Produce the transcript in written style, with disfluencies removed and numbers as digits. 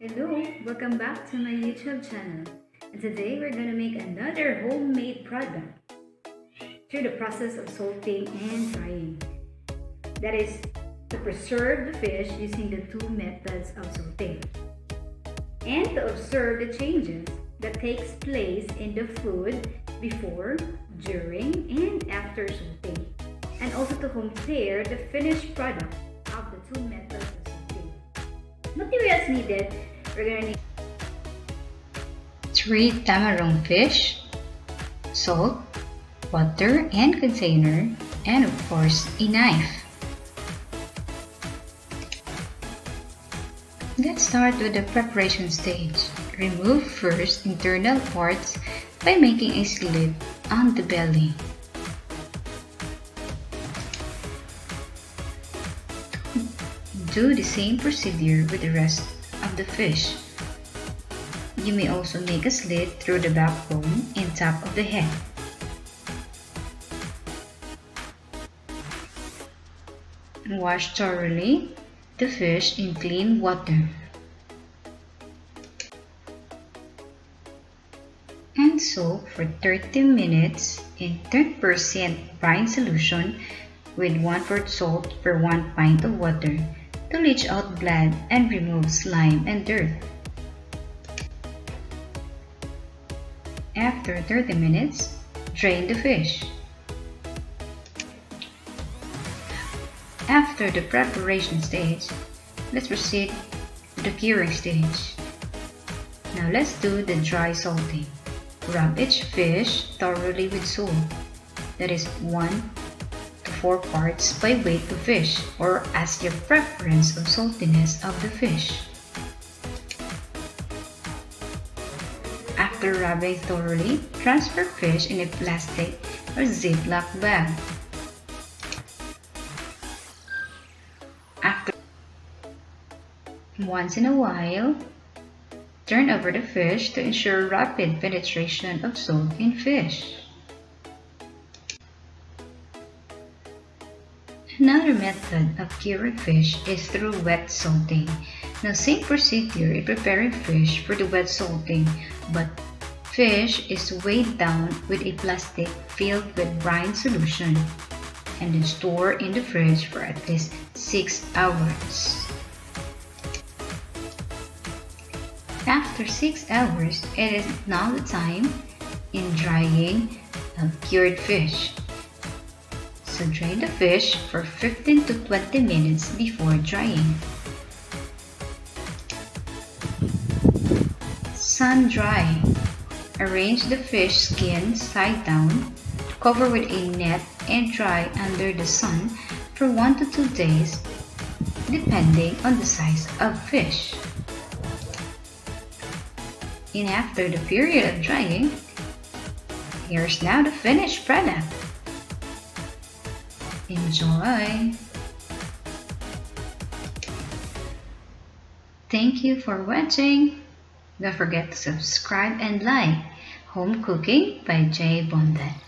Hello, welcome back to my YouTube channel. And today we're gonna make another homemade product through the process of salting and drying. That is to preserve the fish using the two methods of salting and to observe the changes that takes place in the food before, during, and after salting, and also to compare the finished product of the two methods of salting. Materials needed: we're gonna need 3 tamarong fish, salt, water and container, and of course a knife. Let's start with the preparation stage. Remove first internal parts by making a slit on the belly. Do the same procedure with the rest of the fish. You may also make a slit through the backbone and top of the head. Wash thoroughly the fish in clean water. And soak for 30 minutes in 10% brine solution with 1/4 salt per 1 pint of water to leach out blood and remove slime and dirt. After 30 minutes, drain the fish. After the preparation stage, let's proceed to the curing stage. Now let's do the dry salting. Rub each fish thoroughly with salt. That is 1 to 4 parts by weight of fish or as your preference of saltiness of the fish. After rubbing thoroughly, transfer fish in a plastic or Ziploc bag. Once in a while, turn over the fish to ensure rapid penetration of salt in fish. Another method of curing fish is through wet salting. Now, same procedure in preparing fish for the wet salting, but fish is weighed down with a plastic filled with brine solution and then stored in the fridge for at least 6 hours. After 6 hours, it is now the time in drying of cured fish. So drain the fish for 15 to 20 minutes before drying. Sun dry. Arrange the fish skin side down, cover with a net and dry under the sun for 1 to 2 days depending on the size of fish. And after the period of drying, here's now the finished product. Enjoy! Thank you for watching. Don't forget to subscribe and like Home Cooking by J. Bondan.